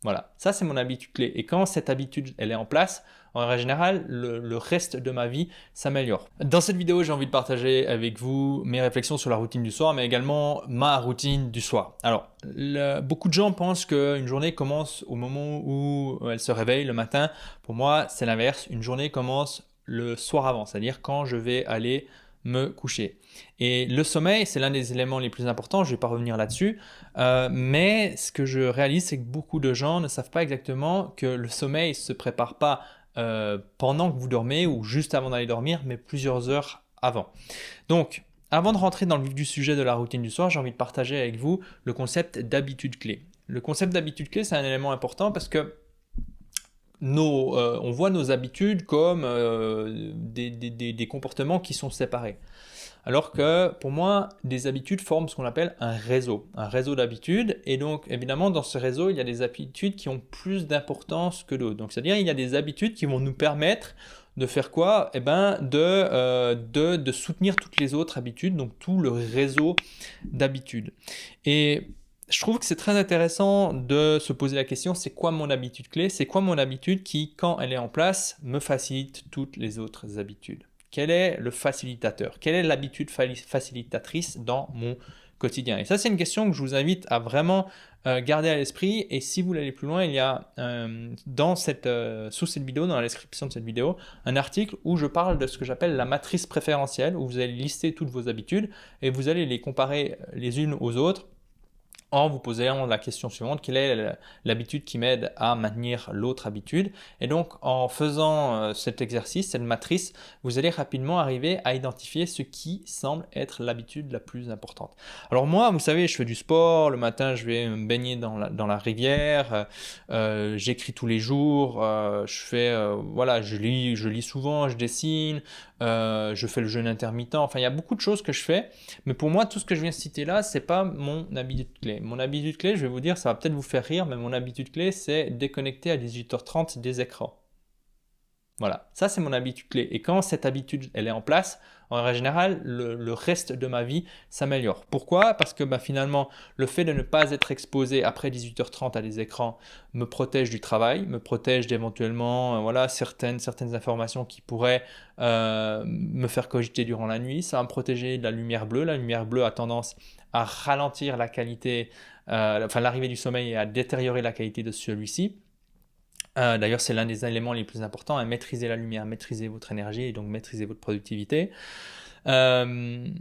Voilà, ça c'est mon habitude clé. Et quand cette habitude elle est en place, en règle générale, le reste de ma vie s'améliore. Dans cette vidéo, j'ai envie de partager avec vous mes réflexions sur la routine du soir, mais également ma routine du soir. Alors, beaucoup de gens pensent qu'une journée commence au moment où elle se réveille le matin. Pour moi, c'est l'inverse. Une journée commence le soir avant, c'est-à-dire quand je vais aller me coucher. Et le sommeil, c'est l'un des éléments les plus importants, je ne vais pas revenir là-dessus, mais ce que je réalise, c'est que beaucoup de gens ne savent pas exactement que le sommeil ne se prépare pas pendant que vous dormez ou juste avant d'aller dormir, mais plusieurs heures avant. Donc, avant de rentrer dans le vif du sujet de la routine du soir, j'ai envie de partager avec vous le concept d'habitude clé. Le concept d'habitude clé, c'est un élément important parce que on voit nos habitudes comme des comportements qui sont séparés. Alors que pour moi, des habitudes forment ce qu'on appelle un réseau d'habitudes. Et donc évidemment, dans ce réseau, il y a des habitudes qui ont plus d'importance que d'autres. Donc c'est-à-dire, il y a des habitudes qui vont nous permettre de faire quoi? Eh ben, de soutenir toutes les autres habitudes, donc tout le réseau d'habitudes. Et je trouve que c'est très intéressant de se poser la question, c'est quoi mon habitude clé? C'est quoi mon habitude qui, quand elle est en place, me facilite toutes les autres habitudes? Quel est le facilitateur? Quelle est l'habitude facilitatrice dans mon quotidien? Et ça, c'est une question que je vous invite à vraiment garder à l'esprit. Et si vous voulez aller plus loin, il y a sous cette vidéo, dans la description de cette vidéo, un article où je parle de ce que j'appelle la matrice préférentielle, où vous allez lister toutes vos habitudes et vous allez les comparer les unes aux autres en vous posant la question suivante, quelle est l'habitude qui m'aide à maintenir l'autre habitude? Et donc, en faisant cet exercice, cette matrice, vous allez rapidement arriver à identifier ce qui semble être l'habitude la plus importante. Alors moi, vous savez, je fais du sport, le matin, je vais me baigner dans la rivière, j'écris tous les jours, je lis souvent, je dessine, je fais le jeûne intermittent, enfin il y a beaucoup de choses que je fais, mais pour moi tout ce que je viens de citer là, c'est pas mon habitude clé. Mon habitude clé, je vais vous dire, ça va peut-être vous faire rire, mais mon habitude clé, c'est déconnecter à 18h30 des écrans. Voilà, ça c'est mon habitude clé. Et quand cette habitude elle est en place, en règle générale, le reste de ma vie s'améliore. Pourquoi? Parce que finalement, le fait de ne pas être exposé après 18h30 à des écrans me protège du travail, me protège d'éventuellement certaines informations qui pourraient me faire cogiter durant la nuit. Ça va me protéger de la lumière bleue. La lumière bleue a tendance à ralentir la qualité, l'arrivée du sommeil et à détériorer la qualité de celui-ci. D'ailleurs, c'est l'un des éléments les plus importants, à maîtriser la lumière, maîtriser votre énergie et donc maîtriser votre productivité. Et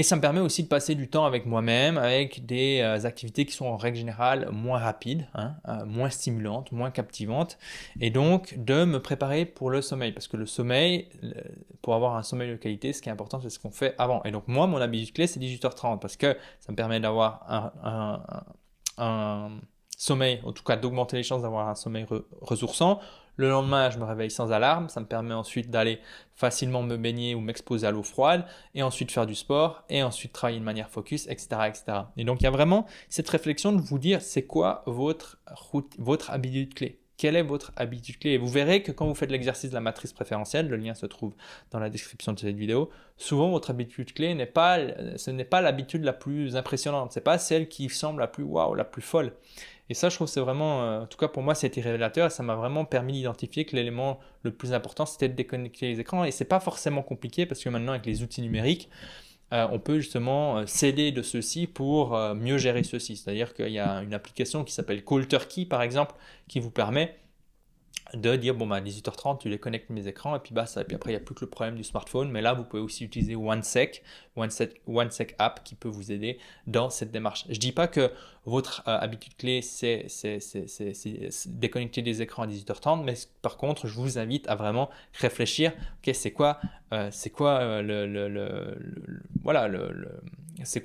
ça me permet aussi de passer du temps avec moi-même, avec des activités qui sont en règle générale moins rapides, moins stimulantes, moins captivantes, et donc de me préparer pour le sommeil. Parce que le sommeil, pour avoir un sommeil de qualité, ce qui est important, c'est ce qu'on fait avant. Et donc moi, mon habitude clé, c'est 18h30, parce que ça me permet d'avoir un sommeil, en tout cas d'augmenter les chances d'avoir un sommeil ressourçant. Le lendemain, je me réveille sans alarme, ça me permet ensuite d'aller facilement me baigner ou m'exposer à l'eau froide, et ensuite faire du sport, et ensuite travailler de manière focus, etc. etc. Et donc il y a vraiment cette réflexion de vous dire, c'est quoi votre habitude clé? Quelle est votre habitude clé? Et vous verrez que quand vous faites l'exercice de la matrice préférentielle, le lien se trouve dans la description de cette vidéo, souvent votre habitude clé ce n'est pas l'habitude la plus impressionnante, c'est pas celle qui semble la plus waouh, la plus folle. Et ça, je trouve que c'est vraiment, en tout cas pour moi, c'était révélateur et ça m'a vraiment permis d'identifier que l'élément le plus important, c'était de déconnecter les écrans. Et c'est pas forcément compliqué parce que maintenant, avec les outils numériques, on peut justement s'aider de ceux-ci pour mieux gérer ceux-ci. C'est-à-dire qu'il y a une application qui s'appelle Cold Turkey, par exemple, qui vous permet de dire à 18h30 tu déconnectes mes écrans et puis et puis après il n'y a plus que le problème du smartphone, mais là vous pouvez aussi utiliser OneSec app qui peut vous aider dans cette démarche. Je dis pas que votre habitude clé c'est déconnecter des écrans à 18h30, mais par contre je vous invite à vraiment réfléchir, c'est quoi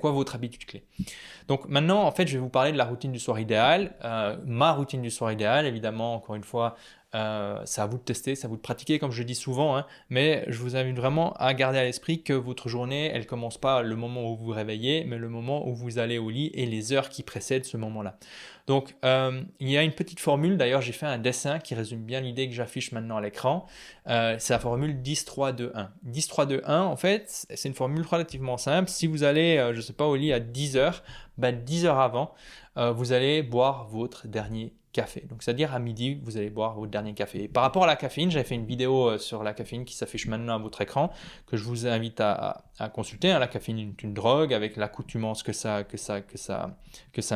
votre habitude clé. Donc maintenant en fait je vais vous parler de la routine du soir idéal, ma routine du soir idéal, évidemment encore une fois. C'est à vous de tester, c'est à vous de pratiquer comme je dis souvent, mais je vous invite vraiment à garder à l'esprit que votre journée, elle commence pas le moment où vous vous réveillez, mais le moment où vous allez au lit et les heures qui précèdent ce moment-là. Donc il y a une petite formule, d'ailleurs j'ai fait un dessin qui résume bien l'idée que j'affiche maintenant à l'écran, c'est la formule 10-3-2-1. 10-3-2-1 en fait, c'est une formule relativement simple. Si vous allez, au lit à 10h, 10 heures avant, vous allez boire votre dernier café. Donc, c'est-à-dire à midi, vous allez boire votre dernier café. Et par rapport à la caféine, j'avais fait une vidéo sur la caféine qui s'affiche maintenant à votre écran, que je vous invite à consulter. La caféine est une drogue avec l'accoutumance que ça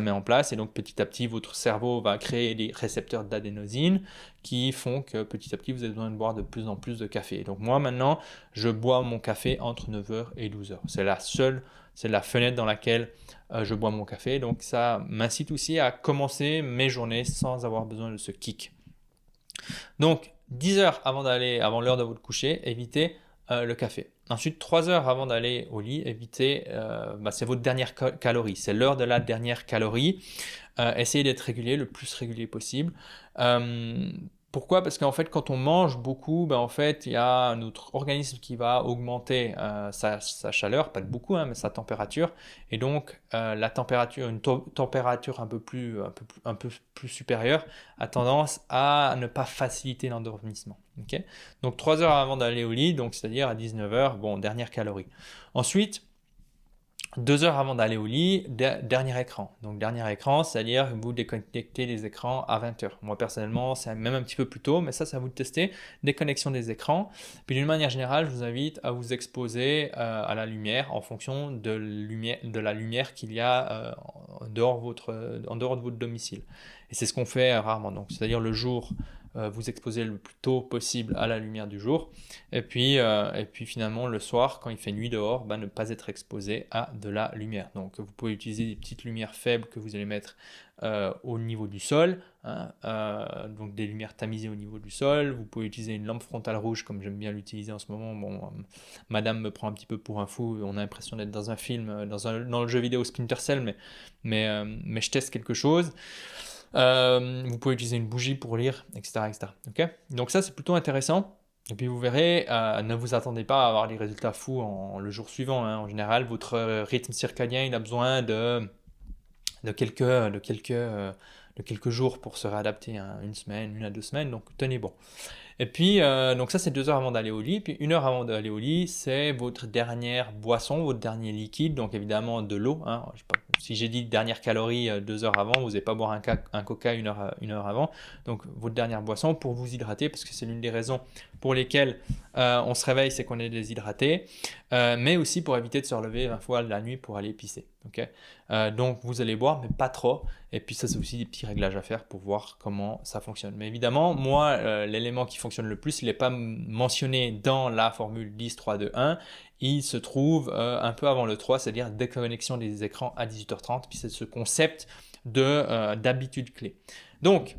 met en place. Et donc, petit à petit, votre cerveau va créer des récepteurs d'adénosine qui font que petit à petit, vous avez besoin de boire de plus en plus de café. Et donc, moi, maintenant, je bois mon café entre 9h et 12h. C'est la fenêtre dans laquelle je bois mon café. Donc, ça m'incite aussi à commencer mes journées sans avoir besoin de ce kick. Donc, 10 heures avant l'heure de votre coucher, évitez le café. Ensuite, 3 heures avant d'aller au lit, évitez, c'est votre dernière calorie. C'est l'heure de la dernière calorie. Essayez d'être régulier, le plus régulier possible. Pourquoi? Parce qu'en fait, quand on mange beaucoup, en fait, il y a notre organisme qui va augmenter sa chaleur, pas de beaucoup, mais sa température. Et donc, la température, une température un peu plus supérieure, a tendance à ne pas faciliter l'endormissement. Okay? Donc, 3 heures avant d'aller au lit, donc c'est-à-dire à 19h, dernière calorie. Ensuite, 2 heures avant d'aller au lit, dernier écran. Donc, dernier écran, c'est-à-dire que vous déconnectez les écrans à 20h. Moi, personnellement, c'est même un petit peu plus tôt, mais ça, c'est à vous de tester. Déconnexion des écrans. Puis, d'une manière générale, je vous invite à vous exposer à la lumière en fonction de la lumière qu'il y a en dehors de votre domicile. Et c'est ce qu'on fait rarement. Donc, c'est-à-dire le jour, vous exposer le plus tôt possible à la lumière du jour. Et puis finalement, le soir, quand il fait nuit dehors, ne pas être exposé à de la lumière. Donc, vous pouvez utiliser des petites lumières faibles que vous allez mettre au niveau du sol, donc des lumières tamisées au niveau du sol. Vous pouvez utiliser une lampe frontale rouge comme j'aime bien l'utiliser en ce moment. Madame me prend un petit peu pour un fou, on a l'impression d'être dans un film, dans le jeu vidéo Splinter Cell, mais je teste quelque chose. Vous pouvez utiliser une bougie pour lire, etc. Okay? Donc ça, c'est plutôt intéressant. Et puis vous verrez, ne vous attendez pas à avoir des résultats fous le jour suivant. En général, votre rythme circadien, il a besoin de quelques jours pour se réadapter, une semaine, 1 à 2 semaines. Donc tenez bon. Et puis, donc ça, c'est 2 heures avant d'aller au lit. Puis 1 heure avant d'aller au lit, c'est votre dernière boisson, votre dernier liquide. Donc évidemment, de l'eau. Si j'ai dit dernière calorie 2 heures avant, vous n'allez pas boire un coca 1 heure avant. Donc votre dernière boisson pour vous hydrater, parce que c'est l'une des raisons pour lesquelles on se réveille, c'est qu'on est déshydraté. Mais aussi pour éviter de se relever 20 fois la nuit pour aller pisser. Okay? Donc vous allez boire, mais pas trop. Et puis ça, c'est aussi des petits réglages à faire pour voir comment ça fonctionne. Mais évidemment, moi, l'élément qui fonctionne le plus, il n'est pas mentionné dans la formule 10-3-2-1. Il se trouve un peu avant le 3, c'est-à-dire déconnexion des écrans à 18h30. Puis c'est ce concept d'habitude clé. Donc,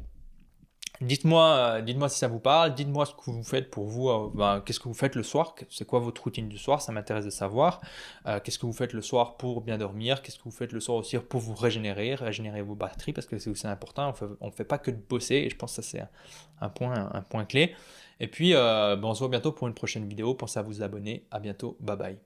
dites-moi si ça vous parle, dites-moi ce que vous faites pour vous, qu'est-ce que vous faites le soir, c'est quoi votre routine du soir, ça m'intéresse de savoir. Qu'est-ce que vous faites le soir pour bien dormir, qu'est-ce que vous faites le soir aussi pour vous régénérer vos batteries, parce que c'est aussi important, on ne fait pas que de bosser, et je pense que ça c'est un point clé. Et puis, on se voit bientôt pour une prochaine vidéo, pensez à vous abonner, à bientôt, bye bye.